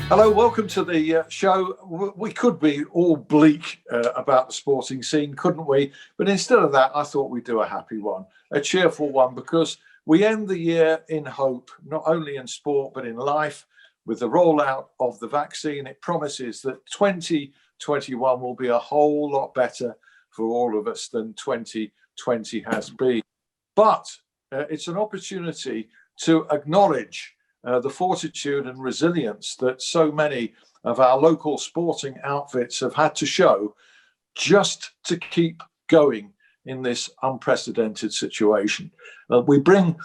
Hello, welcome to the show. We could be all bleak about the sporting scene, couldn't we? But instead of that, I thought we'd do a happy one, a cheerful one, because we end the year in hope, not only in sport, but in life. With the rollout of the vaccine, it promises that 2021 will be a whole lot better for all of us than 2020 has been. But it's an opportunity to acknowledge the fortitude and resilience that so many of our local sporting outfits have had to show just to keep going in this unprecedented situation. We bring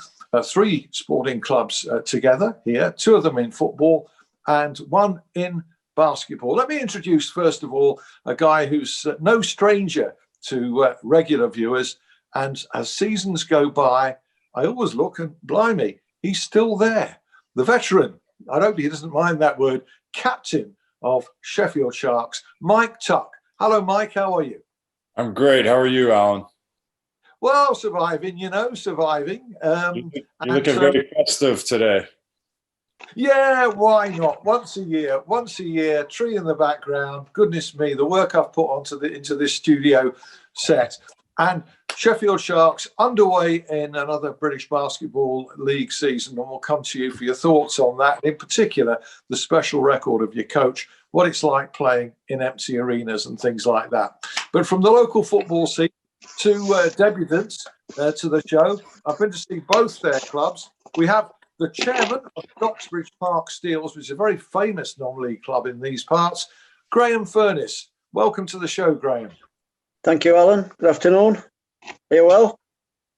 three sporting clubs together here, two of them in football and one in basketball. Let me introduce, first of all, a guy who's no stranger to regular viewers. And as seasons go by, I always look and blimey, he's still there. The veteran, I hope he doesn't mind that word, captain of Sheffield Sharks, Mike Tuck. Hello, Mike, how are you? I'm great. How are you, Alan? Well, surviving, surviving. You're looking very festive today. Yeah, why not? Once a year, tree in the background. Goodness me, the work I've put into this studio set. And Sheffield Sharks underway in another British Basketball League season, and we'll come to you for your thoughts on that. In particular, the special record of your coach, what it's like playing in empty arenas and things like that. But from the local football scene to debutants to the show, I've been to see both their clubs. We have the chairman of Stocksbridge Park Steels, which is a very famous non-league club in these parts, Graham Furness. Welcome to the show, Graham. Thank you, Alan. Good afternoon. Are you well?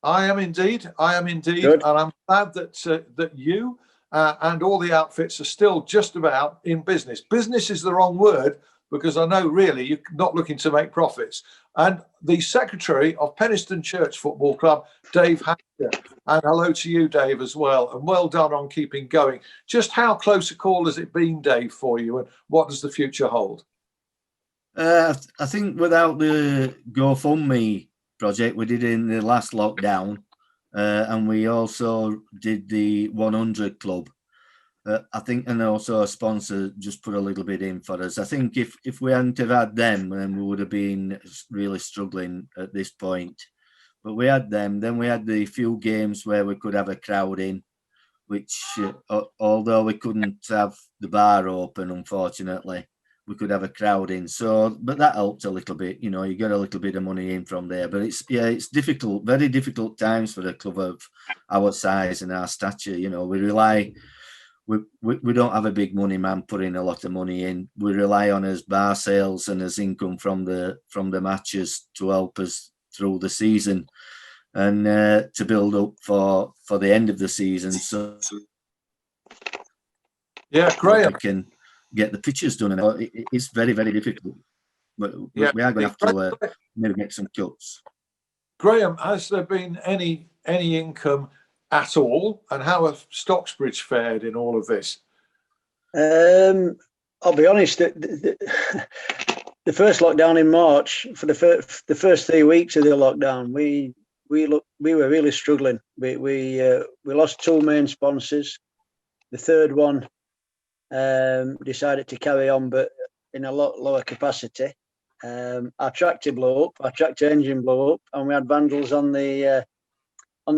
I am indeed. Good. And I'm glad that you and all the outfits are still just about in business. Business is the wrong word, because I know really you're not looking to make profits. And the secretary of Penistone Church Football Club, Dave Hampshire. And hello to you, Dave, as well. And well done on keeping going. Just how close a call has it been, Dave, for you? And what does the future hold? I think without the GoFundMe project we did in the last lockdown, and we also did the 100 Club, I think, and also a sponsor just put a little bit in for us. I think if we hadn't have had them, then we would have been really struggling at this point. But we had them. Then we had the few games where we could have a crowd in, which, although we couldn't have the bar open, unfortunately, we could have a crowd in. So, but that helped a little bit. You know, you get a little bit of money in from there. But it's difficult, very difficult times for a club of our size and our stature. You know, we don't have a big money man putting a lot of money in. We rely on his bar sales and his income from the matches to help us through the season and to build up for the end of the season. So yeah, Graham, we can get the pitches done, and it's very, very difficult. But we are going to have to maybe make some cuts. Graham, has there been any income at all, and how have Stocksbridge fared in all of this? I'll be honest. The first lockdown in March, for the first 3 weeks of the lockdown, we were really struggling. We lost two main sponsors. The third one decided to carry on, but in a lot lower capacity. Our tractor blew up, our tractor engine blew up, and we had vandals on the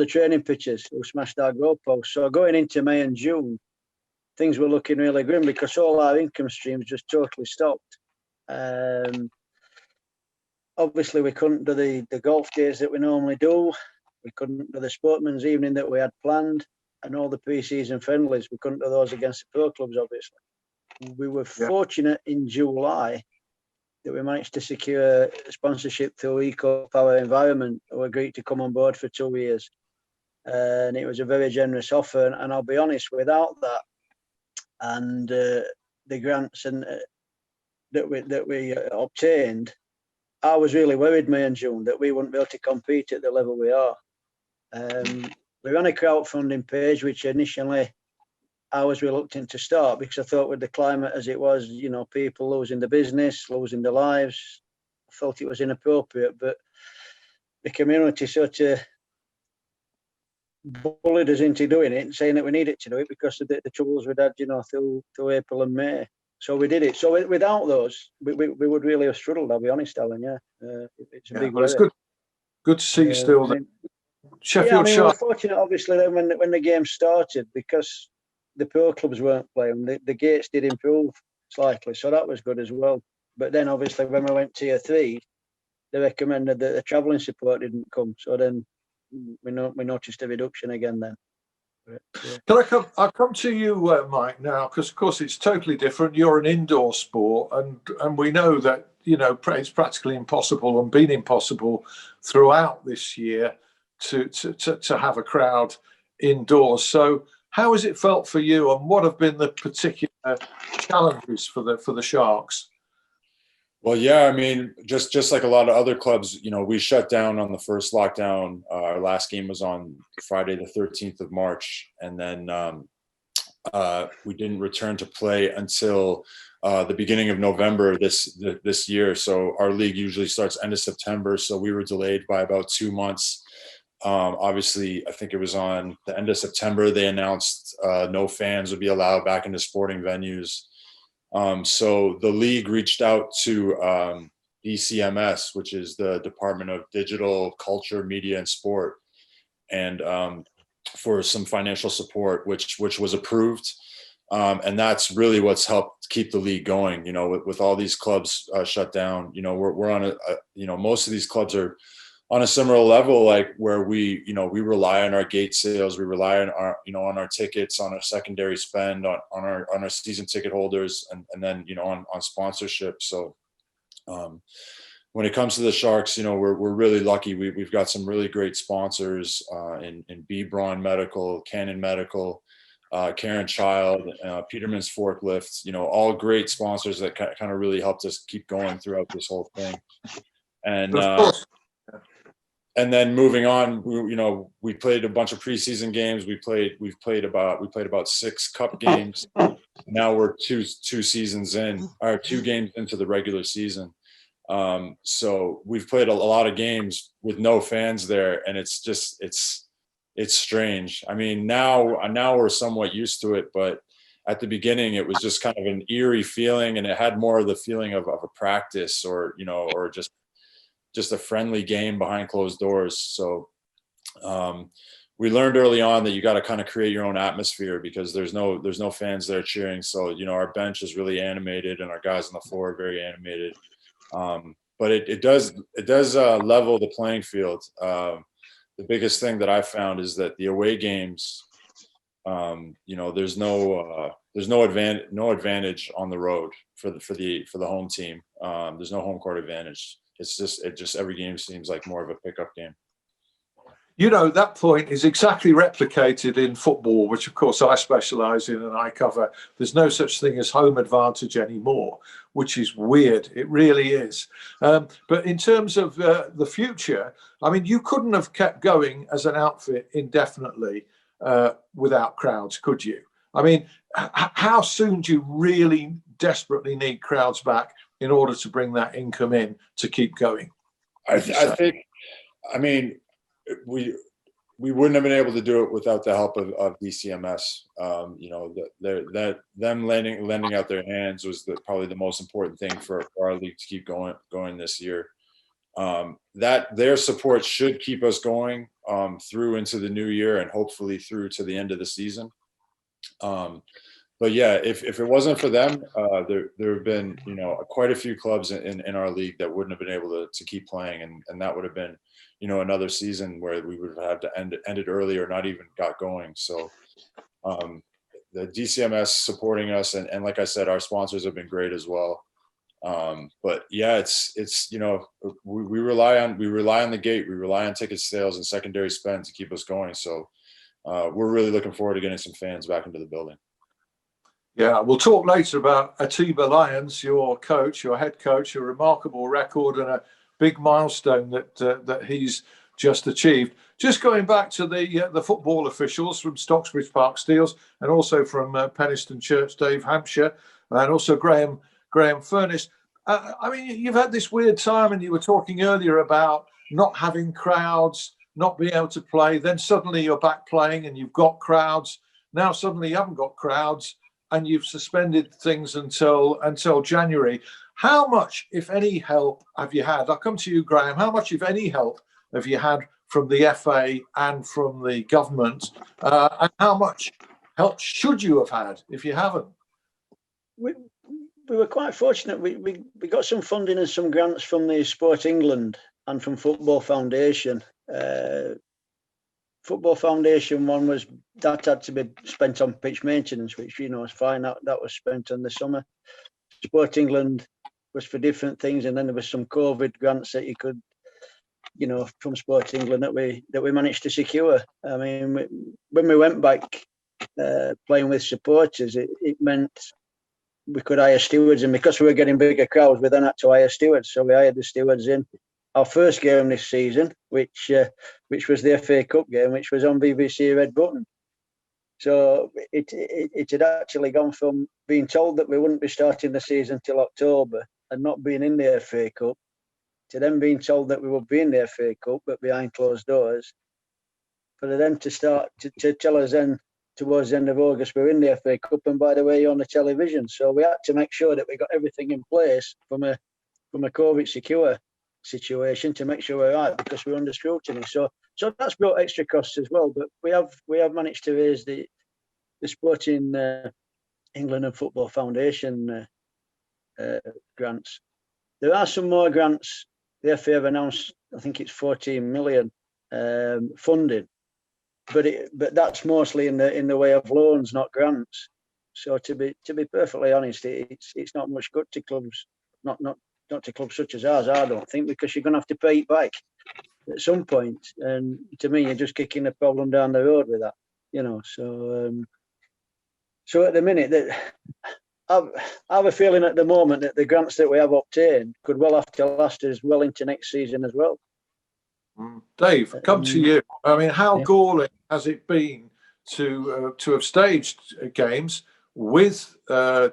training pitches who smashed our goalposts. So going into May and June, things were looking really grim because all our income streams just totally stopped. Obviously, we couldn't do the golf days that we normally do. We couldn't do the sportman's evening that we had planned, and all the pre-season friendlies. We couldn't do those against the pro clubs, obviously. We were fortunate in July that we managed to secure a sponsorship through Eco Power Environment, who agreed to come on board for 2 years. And it was a very generous offer. And I'll be honest, without that and the grants and that we obtained, I was really worried, May and June, that we wouldn't be able to compete at the level we are. We ran a crowdfunding page, which initially I was reluctant to start because I thought with the climate as it was, you know, people losing their business, losing their lives, I felt it was inappropriate. But the community sort of bullied us into doing it and saying that we needed to do it because of the troubles we'd had, you know, through April and May. So we did it. So without those, we would really have struggled. I'll be honest, Alan. Yeah, it's a Yeah, big well, it's worry. good to see you still there. Yeah, I Sheffield mean, we were Sharks. fortunate, obviously, then when the game started, because the pro clubs weren't playing, the gates did improve slightly, so that was good as well. But then, obviously, when we went tier 3, they recommended that the travelling support didn't come, so then we noticed a reduction again then. But, yeah. Can I'll come to you, Mike, now, because of course it's totally different. You're an indoor sport, and we know that it's practically impossible and been impossible throughout this year to have a crowd indoors. So how has it felt for you, and what have been the particular challenges for the Sharks? Well, yeah, I mean, just like a lot of other clubs, we shut down on the first lockdown. Our last game was on Friday, the 13th of March. And then we didn't return to play until the beginning of November this year. So our league usually starts end of September. So we were delayed by about 2 months. Obviously, I think it was on the end of September, they announced no fans would be allowed back into sporting venues. So the league reached out to DCMS, which is the Department of Digital, Culture, Media, and Sport, and for some financial support, which was approved. And that's really what's helped keep the league going. With all these clubs shut down, we're on most of these clubs are on a similar level, like where we rely on our gate sales, we rely on on our tickets, on our secondary spend, on our season ticket holders, and then on sponsorship. So when it comes to the Sharks, we're really lucky. We've got some really great sponsors in B. Braun Medical, Canon Medical, Karen Child, Peterman's Forklifts. All great sponsors that kind of really helped us keep going throughout this whole thing. And Of course. And then moving on, we played a bunch of preseason games. We played about 6 cup games. Now we're two seasons in, or 2 games into the regular season. So we've played a lot of games with no fans there, and it's strange. I mean, now we're somewhat used to it, but at the beginning it was just kind of an eerie feeling, and it had more of the feeling of a practice, or just a friendly game behind closed doors. So we learned early on that you got to kind of create your own atmosphere, because there's no fans there cheering. So our bench is really animated, and our guys on the floor are very animated. But it does level the playing field. The biggest thing that I found is that the away games, there's no advantage on the road for the home team. There's no home court advantage. It just every game seems like more of a pickup game. That point is exactly replicated in football, which of course I specialise in and I cover. There's no such thing as home advantage anymore, which is weird. It really is. But in terms of the future, I mean, you couldn't have kept going as an outfit indefinitely without crowds, could you? I mean, how soon do you really desperately need crowds back in order to bring that income in to keep going? I think, I mean, we wouldn't have been able to do it without the help of DCMS. Them lending out their hands was probably the most important thing for our league to keep going this year. That their support should keep us going through into the new year, and hopefully through to the end of the season. But yeah, if it wasn't for them, there have been quite a few clubs in our league that wouldn't have been able to keep playing, and that would have been another season where we would have had to end it early, or not even got going. So the DCMS supporting us, and like I said, our sponsors have been great as well. But yeah, it's we rely on the gate, we rely on ticket sales and secondary spend to keep us going. So we're really looking forward to getting some fans back into the building. Yeah, we'll talk later about Atiba Lyons, your head coach, a remarkable record and a big milestone that he's just achieved. Just going back to the football officials from Stocksbridge Park Steels, and also from Penistone Church, Dave Hampshire, and also Graham Furness. I mean, you've had this weird time, and you were talking earlier about not having crowds, not being able to play. Then suddenly you're back playing, and you've got crowds. Now suddenly you haven't got crowds. and you've suspended things until January. How much, if any, help have you had? I'll come to you, Graham. How much, if any, help have you had from the FA and from the government? And how much help should you have had if you haven't? We were quite fortunate. We got some funding and some grants from the Sport England and from Football Foundation. Football Foundation one that had to be spent on pitch maintenance, which is fine. That was spent in the summer. Sport England was for different things, and then there was some COVID grants that you could, from Sport England that we managed to secure. I mean, when we went back playing with supporters, it meant we could hire stewards, and because we were getting bigger crowds, we then had to hire stewards. So we hired the stewards in our first game this season, which was the FA Cup game, which was on BBC Red Button. So it had actually gone from being told that we wouldn't be starting the season till October and not being in the FA Cup, to then being told that we would be in the FA Cup but behind closed doors, for them to start to tell us then towards the end of August we're in the FA Cup, and by the way, you're on the television. So we had to make sure that we got everything in place from a COVID secure situation to make sure we're right, because we're under scrutiny. So that's brought extra costs as well. But we have managed to raise the Sporting England and Football Foundation grants. There are some more grants. The FA have announced, I think it's 14 million funding, but that's mostly in the way of loans, not grants. So to be perfectly honest, it's not much good to clubs, not to clubs such as ours, I don't think, because you're going to have to pay it back at some point. And to me, you're just kicking the problem down the road with that, So at the minute, that I have a feeling at the moment that the grants that we have obtained could well have to last us well into next season as well. Dave, come to you. I mean, how galling has it been to have staged games with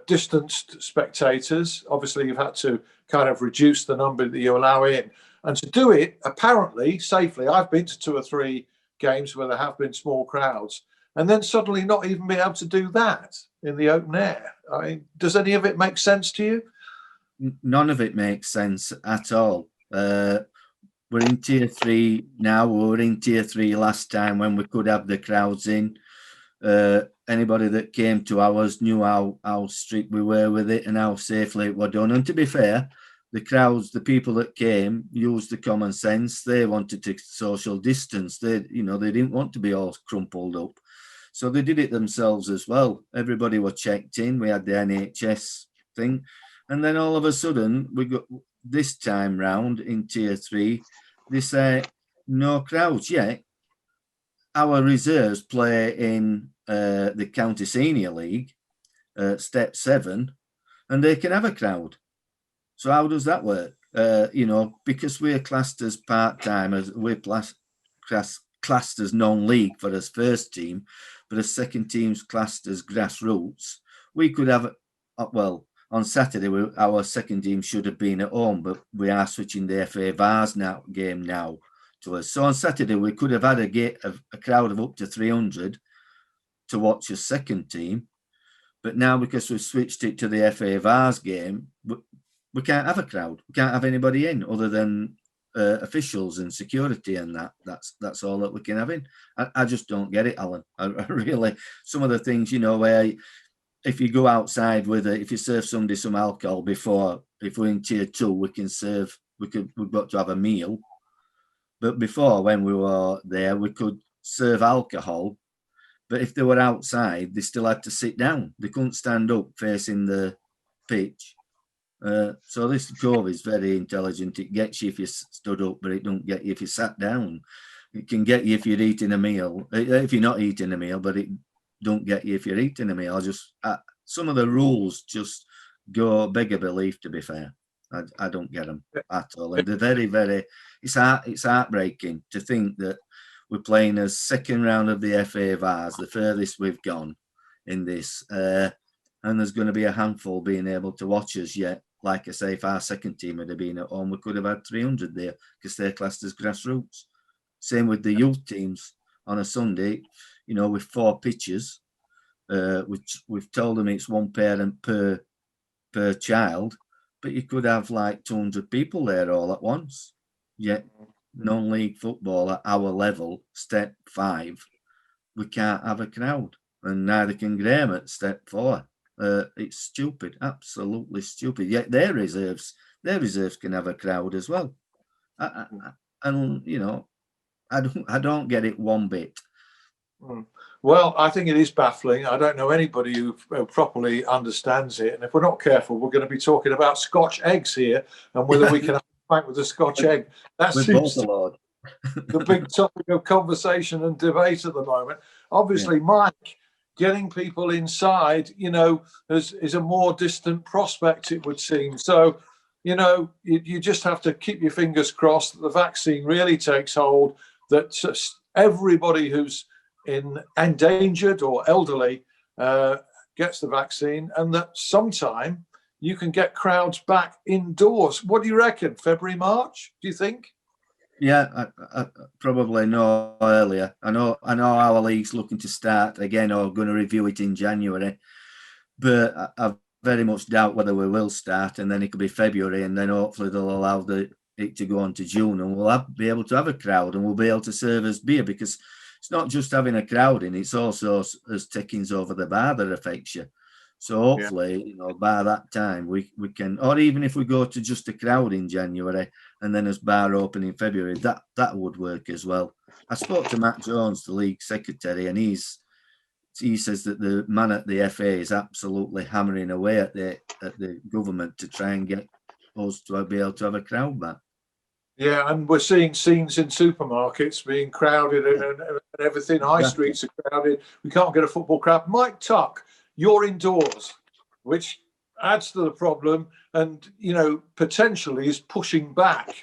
distanced spectators? Obviously, you've had to kind of reduce the number that you allow in, and to do it apparently safely. I've been to 2 or 3 games where there have been small crowds, and then suddenly not even be able to do that in the open air. I mean, does any of it make sense to you? None of it makes sense at all. We're in tier 3 now. We were in tier 3 last time when we could have the crowds in. Anybody that came to ours knew how strict we were with it and how safely it was done. And to be fair, the crowds, the people that came, used the common sense. They wanted to social distance. They didn't want to be all crumpled up. So they did it themselves as well. Everybody was checked in. We had the NHS thing. And then all of a sudden, we got this time round in tier 3, they say no crowds yet. Our reserves play in the County Senior League, Step 7, and they can have a crowd. So how does that work? Because we're classed as part-timers, we're classed as non-league for us first team, but as second team's classed as grassroots. We could have, on Saturday, our second team should have been at home, but we are switching the FA Vars game now to us. So on Saturday, we could have had a crowd of up to 300 to watch a second team. But now, because we've switched it to the FA Vars game, we can't have a crowd. We can't have anybody in other than officials and security, and that's all that we can have in. I just don't get it, Alan. I really, some of the things, where if you go outside if you serve somebody some alcohol before, if we're in tier 2, we've got to have a meal. But before, when we were there, we could serve alcohol. But if they were outside, they still had to sit down. They couldn't stand up facing the pitch. So this COVID is very intelligent. It gets you if you stood up, but it don't get you if you sat down. It can get you if you're eating a meal, if you're not eating a meal, but it don't get you if you're eating a meal. Some of the rules just go bigger belief, to be fair. I don't get them at all. And they're very, very, it's heartbreaking to think that we're playing a second round of the FA Vars, the furthest we've gone in this. And there's going to be a handful being able to watch us yet. Like I say, if our second team had been at home, we could have had 300 there because they're classed as grassroots. Same with the youth teams on a Sunday, with 4 pitches. which we've told them it's one parent per child, but you could have like 200 people there all at once. Yet non-league football at our level, step 5, we can't have a crowd, and neither can Graham at step 4. It's stupid, absolutely stupid. Yet their reserves can have a crowd as well. And you know, I don't get it one bit. Well, I think it is baffling. I don't know anybody who properly understands it. And if we're not careful, we're going to be talking about Scotch eggs here and whether we can have a fight with a Scotch egg. That seems the big topic of conversation and debate at the moment. Obviously, Mike, getting people inside, you know, is a more distant prospect, it would seem. So, you know, you just have to keep your fingers crossed that the vaccine really takes hold, that everybody who's endangered or elderly gets the vaccine, and that sometime you can get crowds back indoors. What do you reckon? February, March, do you think? Yeah, I probably no earlier. I know our league's looking to start again, or going to review it in January, but I very much doubt whether we will start, and then it could be February, and then hopefully they'll allow it to go on to June, and we'll be able to have a crowd, and we'll be able to serve us beer, because it's not just having a crowd in, it's also as takings over the bar that affects you. So hopefully, you know, by that time we can, or even if we go to just a crowd in January and then as bar open in February, that would work as well. I spoke to Matt Jones, the league secretary, and he says that the man at the FA is absolutely hammering away at the government to try and get us to be able to have a crowd back. Yeah, and we're seeing scenes in supermarkets being crowded and everything. High streets are crowded. We can't get a football crowd. Mike Tuck, you're indoors, which adds to the problem, and you know, potentially is pushing back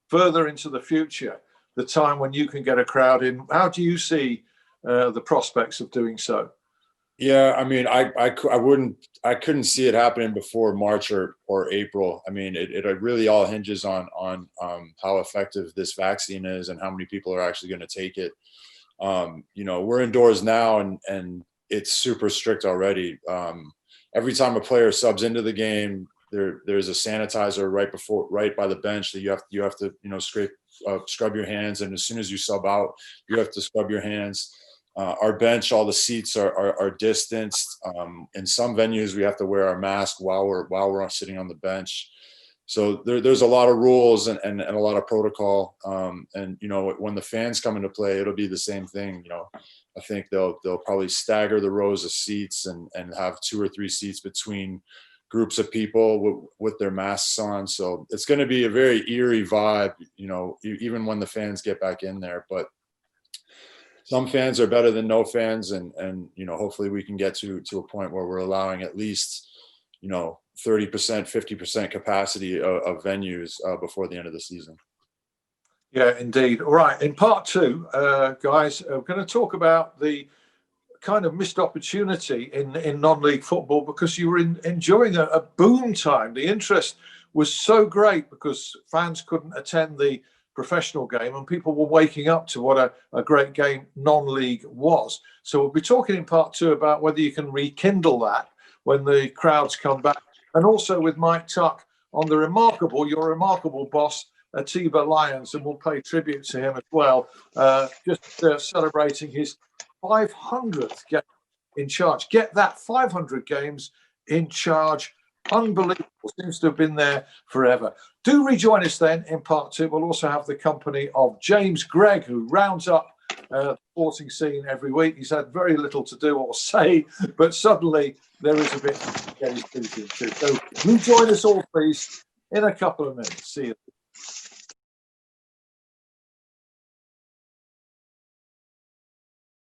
further into the future the time when you can get a crowd in. How do you see the prospects of doing so? Yeah, I mean, I couldn't see it happening before March or April. I mean, it really all hinges on how effective this vaccine is and how many people are actually going to take it. You know, we're indoors now, and it's super strict already. Every time a player subs into the game, there's a sanitizer right by the bench that you have to you know scrub your hands, and as soon as you sub out, you have to scrub your hands. Our bench, all the seats are distanced. In some venues, we have to wear our mask while we're sitting on the bench. So there's a lot of rules and a lot of protocol. And you know, when the fans come into play, it'll be the same thing. You know, I think they'll probably stagger the rows of seats and have 2 or 3 seats between groups of people with their masks on. So it's going to be a very eerie vibe, you know, even when the fans get back in there. But some fans are better than no fans, and you know, hopefully we can get to a point where we're allowing at least, you know, 30%, 50% capacity of venues before the end of the season. Yeah, indeed. All right, in part 2, guys, we're going to talk about the kind of missed opportunity in non-league football, because you were enjoying a boom time. The interest was so great because fans couldn't attend the professional game, and people were waking up to what a great game non-league was. So we'll be talking in part 2 about whether you can rekindle that when the crowds come back, and also with Mike Tuck on your remarkable boss, Atiba Lyons, and we'll pay tribute to him as well, just celebrating his 500th game in charge. Get that, 500 games in charge. Unbelievable. Seems to have been there forever. Do rejoin us then in part 2. We'll also have the company of James Gregg, who rounds up the sporting scene every week. He's had very little to do or say, but suddenly there is a bit to get his teeth into. So rejoin us all, please, in a couple of minutes. See you.